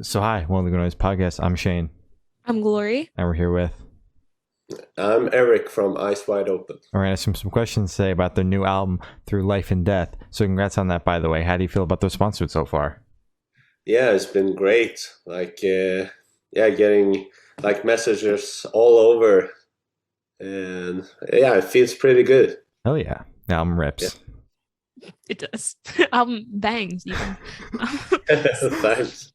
So hi, one of the Good Noise Podcast. I'm Shane, I'm Glory. and we're here with. I'm Erik from Eyes Wide Open. We're gonna ask him some questions today about their new album, Through Life and Death. So congrats on that, by the way. How do you feel about the response to it so far? Yeah, it's been great. Getting like messages all over, and yeah, it feels pretty good. Hell yeah, the album rips. It does. Bangs even. Thanks.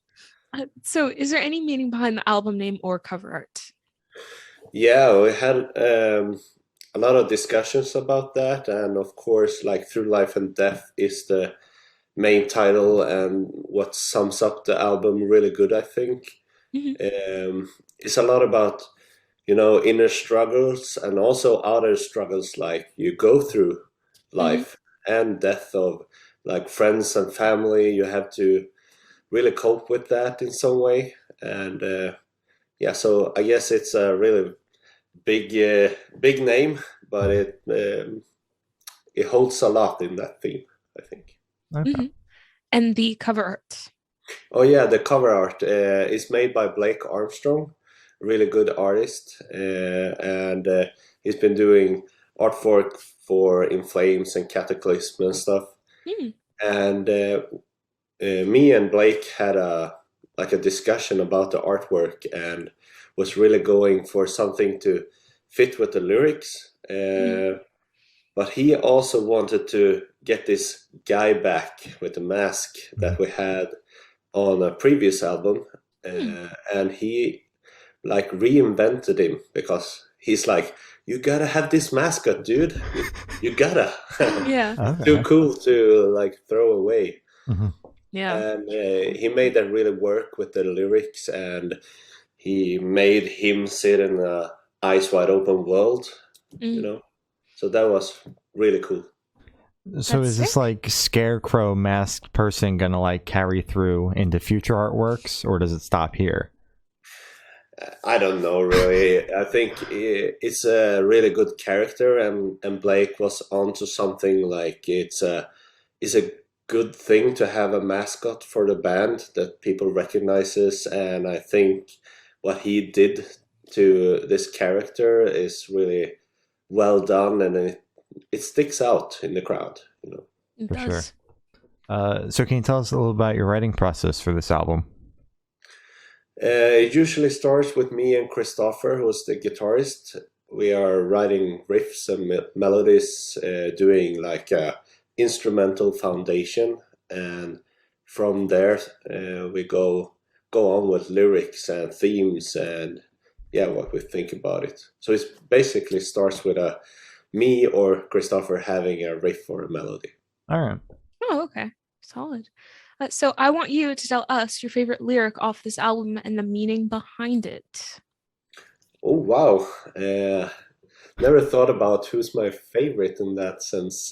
So, is there any meaning behind the album name or cover art? Yeah, we had a lot of discussions about that, and of course, like Through Life and Death is the main title and what sums up the album really good, I think. It's a lot about, inner struggles and also outer struggles like you go through life and death of like friends and family. You have to really cope with that in some way. And so I guess it's a really big name, but it holds a lot in that theme, I think. Okay. And the cover art. Oh yeah, the cover art is made by Blake Armstrong, really good artist, and he's been doing artwork for In Flames and Cataclysm and stuff. And me and Blake had a discussion about the artwork and was really going for something to fit with the lyrics. But he also wanted to get this guy back with the mask that we had on a previous album, and he like reinvented him because he's like, you gotta have this mascot, dude. You gotta. Yeah. Too cool to like throw away. Yeah. And he made that really work with the lyrics, and he made him sit in a eyes wide open world, So that was really cool. So That's is this like scarecrow masked person gonna like carry through into future artworks, or does it stop here? I don't know really. I think it's a really good character, and Blake was onto something. Like it's a good thing to have a mascot for the band that people recognizes, and I think what he did to this character is really well done, and it sticks out in the crowd, It For does. sure. So can you tell us a little about your writing process for this album? It usually starts with me and Christopher, who's the guitarist. We are writing riffs and melodies, doing like a instrumental foundation, and from there we go on with lyrics and themes and what we think about it. So it basically starts with me or Christopher having a riff or a melody. All right. Oh, okay. Solid. So I want you to tell us your favorite lyric off this album and the meaning behind it. Oh wow! Never thought about who's my favorite in that sense.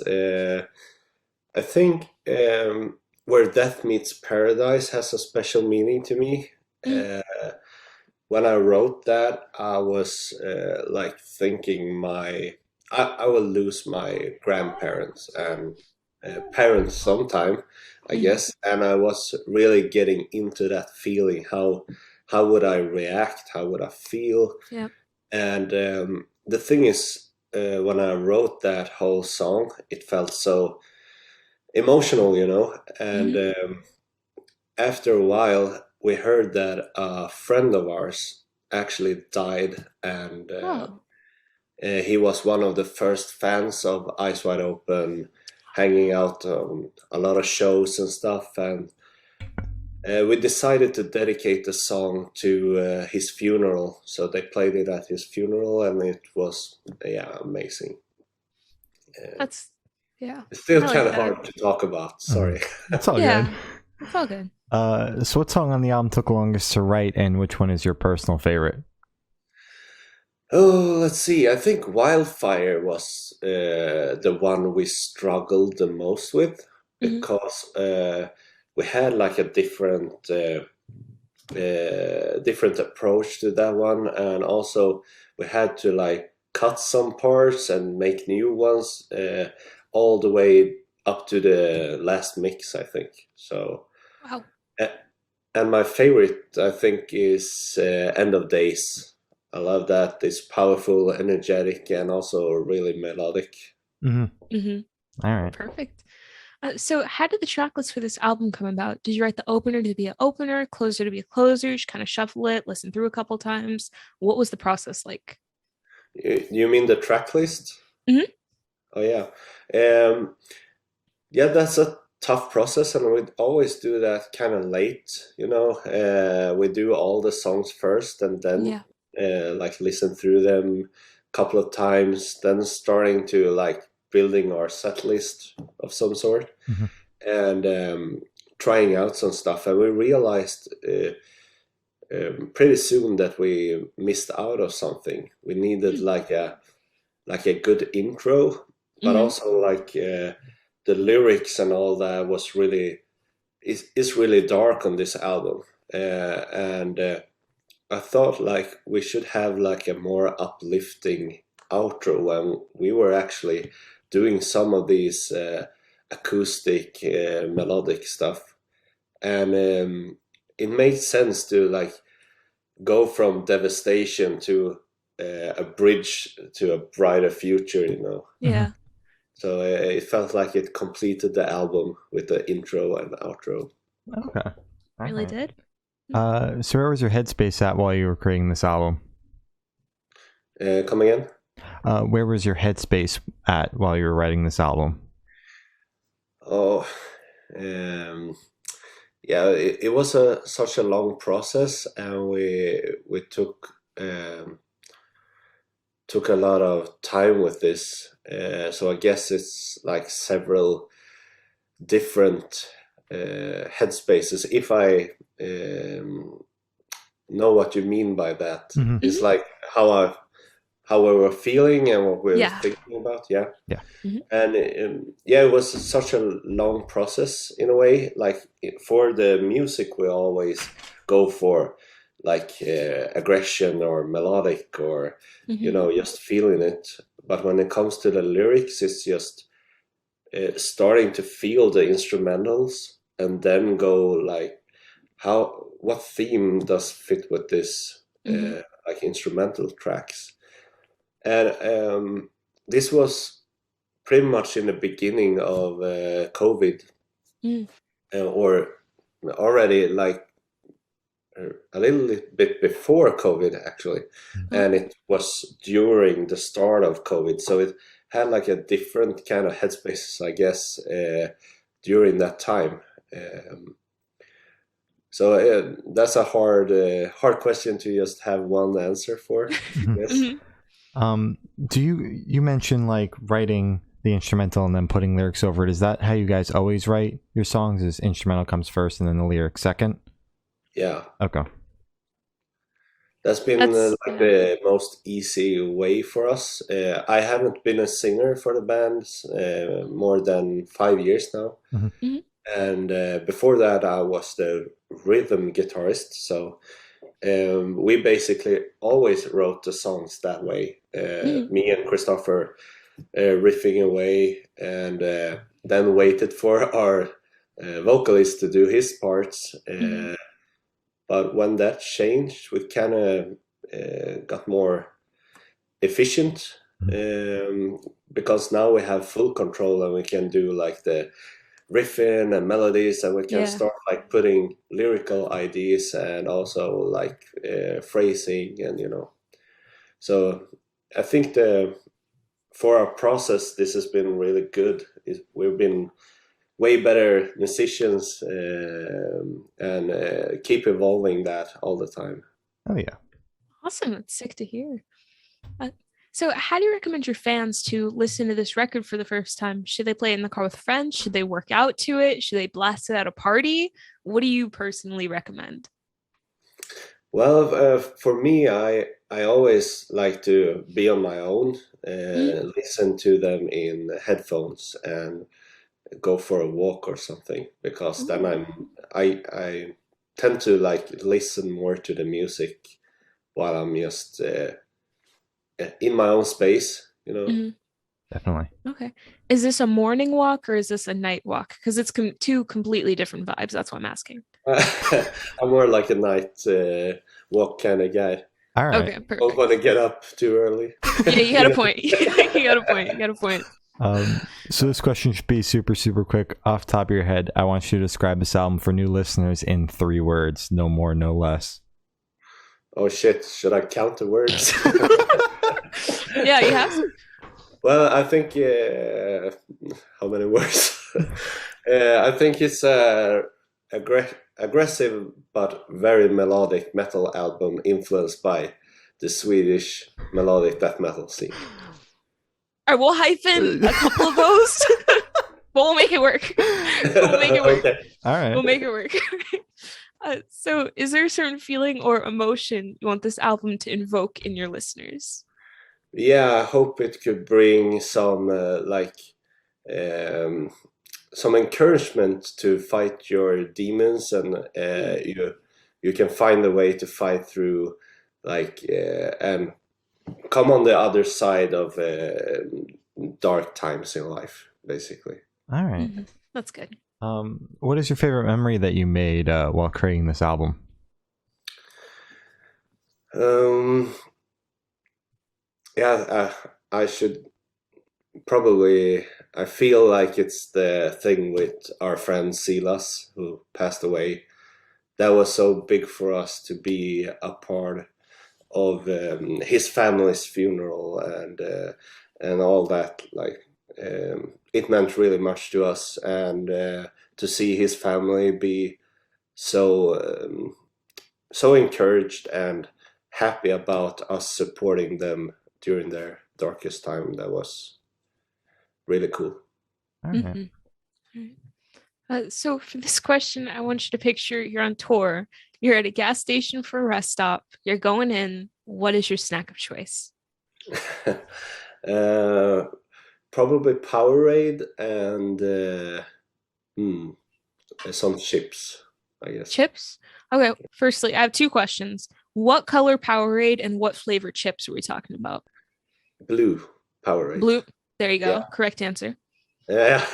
I think Where Death Meets Paradise has a special meaning to me. When I wrote that, I was like thinking I will lose my grandparents and parents sometime, I guess, and I was really getting into that feeling. How would I react? How would I feel? Yeah. And the thing is, when I wrote that whole song, it felt so emotional, And after a while, we heard that a friend of ours actually died, and he was one of the first fans of Eyes Wide Open, hanging out on a lot of shows and stuff. And we decided to dedicate the song to his funeral. So they played it at his funeral, and it was amazing. That's It's still I like kind of that. hard to talk about. Sorry. That's all Yeah. good. It's all good. So what song on the album took longest to write, and which one is your personal favorite? Oh, let's see. I think Wildfire was the one we struggled the most with because we had like a different approach to that one, and also we had to like cut some parts and make new ones all the way up to the last mix, I think. So Wow. And my favorite, I think, is End of Days. I love that. It's powerful, energetic, and also really melodic. Mm-hmm. All right. Perfect. So how did the track list for this album come about? Did you write the opener to be an opener, closer to be a closer, just kind of shuffle it, listen through a couple times? What was the process like? You mean the track list? Mhm. Oh yeah. Um, yeah, that's a tough process, and we always do that kind of late. We do all the songs first, and then Yeah. like listen through them a couple of times, then starting to like building our set list of some sort, Mm-hmm. and trying out some stuff. And we realized pretty soon that we missed out of something. We needed like a good intro, but Mhm. also like the lyrics and all that was really is really dark on this album, and I thought like we should have like a more uplifting outro when we were actually doing some of these acoustic melodic stuff, and it made sense to like go from devastation to a bridge to a brighter future. Yeah. So it felt like it completed the album with the intro and outro. Okay. All Really right. did. So where was your headspace at while you were creating this album? Come again? Where was your headspace at while you were writing this album? Oh, um, yeah, it was such a long process, and we took a lot of time with this. So I guess it's like several different headspaces. If I know what you mean by that, Mm-hmm. it's like how we were feeling and what we were Yeah. thinking about. Yeah. Yeah. Mhm. And yeah, it was such a long process in a way. Like for the music, we always go for like aggression or melodic or Mhm. just feeling it. But when it comes to the lyrics, it's just starting to feel the instrumentals and then go like what theme does fit with this Mhm. like instrumental tracks. And this was pretty much in the beginning of COVID, Mm. or already like a little bit before COVID actually, Mm-hmm. and it was during the start of COVID, so it had like a different kind of headspace, I guess, during that time. Um, so that's a hard question to just have one answer for, I guess. Mhm. Do you mentioned like writing the instrumental and then putting lyrics over it? Is that how you guys always write your songs? Is instrumental comes first and then the lyrics second? Yeah, Okay. that's been That's like yeah. the most easy way for us. I haven't been a singer for the band more than 5 years now. Mm-hmm. Mhm. And before that, I was the rhythm guitarist. So we basically always wrote the songs that way. Mhm. Me and Christopher riffing away, and then waited for our vocalist to do his parts. Mhm. But when that changed, we kind of got more efficient, because now we have full control and we can do like the riffing and melodies, and we can Yeah. start like putting lyrical ideas and also like phrasing, and so I think the for our process this has been really good. We've been way better musicians, and keep evolving that all the time. Oh yeah. Awesome. That's sick to hear. Uh, so, how do you recommend your fans to listen to this record for the first time? Should they play it in the car with friends? Should they work out to it? Should they blast it at a party? What do you personally recommend? Well, for me, I always like to be on my own, Mm. listen to them in headphones, and go for a walk or something, because then Ooh. I tend to like listen more to the music while I'm just in my own space. Mhm. Definitely. Okay. Is this a morning walk or is this a night walk? Because it's two completely different vibes. That's why I'm asking. I'm more like a night walk kind of guy. All right. Okay, Don't perfect. want to get up too early. Yeah, you got a point. You got a point. You got a point. So this question should be super, super quick. Off the top of your head, I want you to describe this album for new listeners in 3 words. No more, no less. Oh shit! Should I count the words? Yeah, you have to. Well, I think how many words? I think it's a aggressive but very melodic metal album influenced by the Swedish melodic death metal scene. All right, we'll hyphen a couple of those, but we'll make it work. We'll make it work. Okay. All right. We'll make it work. So, is there a certain feeling or emotion you want this album to invoke in your listeners? Yeah, I hope it could bring some some encouragement to fight your demons, and you can find a way to fight through, and come on the other side of dark times in life, basically. All right. Mhm. That's good. What is your favorite memory that you made while creating this album? Yeah, I should probably. I feel like it's the thing with our friend Silas, who passed away. That was so big for us to be a part of his family's funeral and all that. It meant really much to us, and to see his family be so so encouraged and happy about us supporting them during their darkest time. That was really cool. All right. Mhm. So for this question, I want you to picture you're on tour. You're at a gas station for a rest stop. You're going in. What is your snack of choice? Probably Powerade and some chips, I guess. Chips? Okay, firstly, I have 2 questions. What color Powerade and what flavor chips are we talking about? Blue Powerade. Blue. There you go. Yeah. Correct answer. Yeah,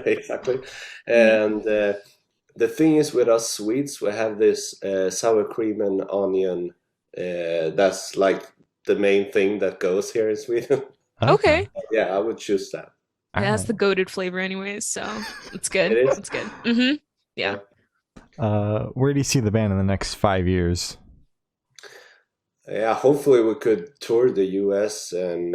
exactly. And the thing is, with us Swedes, we have this sour cream and onion. That's like the main thing that goes here in Sweden. Okay. Yeah, I would choose that. All Yeah, that's right. the goated flavor anyways, so it's good. It is? It's good. Mm-hmm. Yeah. Where do you see the band in the next 5 years? Yeah, hopefully we could tour the US and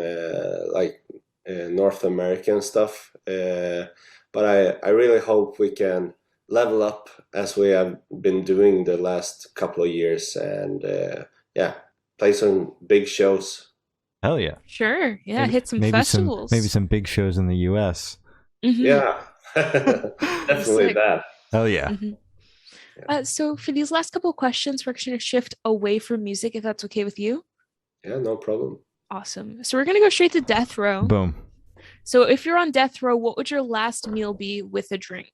North America and stuff. But I really hope we can level up as we have been doing the last couple of years, and play some big shows. Hell yeah. Sure. Yeah, Maybe- hit some maybe festivals. Maybe some big shows in the US. Mhm. Yeah, definitely Sick. that. Hell yeah. Mhm. So for these last couple of questions, we're going to shift away from music, if that's okay with you. Yeah, no problem. Awesome. So we're going to go straight to death row. Boom. So if you're on death row, what would your last meal be with a drink?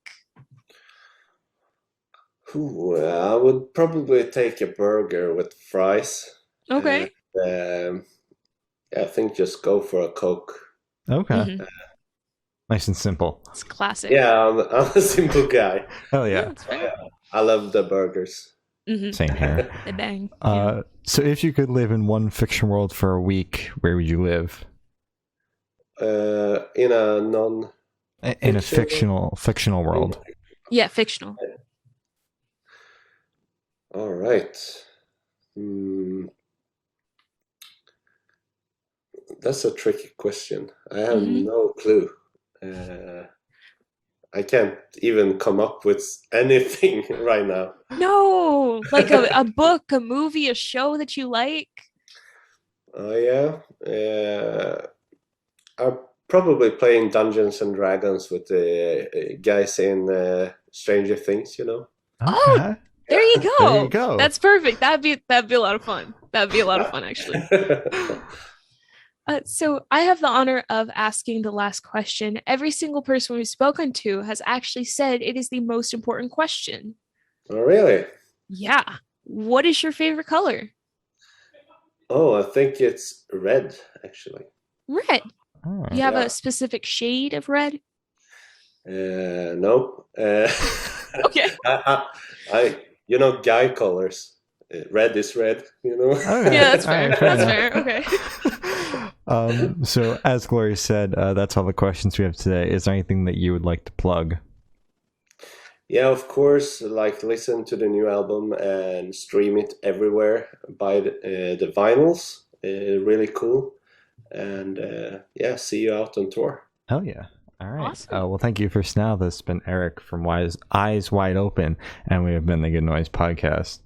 Ooh, I would probably take a burger with fries. Okay. I think just go for a Coke. Okay. Mhm. Nice and simple. It's classic. Yeah, I'm a simple guy. Hell Yeah, yeah. that's fair. I love the burgers. Mhm. Same here. They bang. Yeah. So if you could live in one fiction world for a week, where would you live? In a non. In a fictional world. Yeah, fictional. All right. That's a tricky question. I have Mhm. no clue. I can't even come up with anything right now. No, like a book, a movie, a show that you like. Oh yeah. I'm probably playing Dungeons and Dragons with the guys in Stranger Things. You know. Oh, Okay. There you go. There you go. That's perfect. That'd be a lot of fun. That'd be a lot of fun, actually. So I have the honor of asking the last question. Every single person we've spoken to has actually said it is the most important question. Oh really? Yeah. What is your favorite color? Oh, I think it's red, actually. Red. Oh. You have Yeah. a specific shade of red? No. Okay. Guy colors. Red is red. Okay. Yeah, that's fair. All right, fair That's enough. fair. Okay. So as Gloria said, that's all the questions we have today. Is there anything that you would like to plug? Yeah, of course. Like, listen to the new album and stream it everywhere. Buy the vinyls. Really cool. And yeah, see you out on tour. Hell yeah. All right. Awesome. Well, thank you for now. This has been Erik from Eyes Wide Open, and we have been the Good Noise Podcast.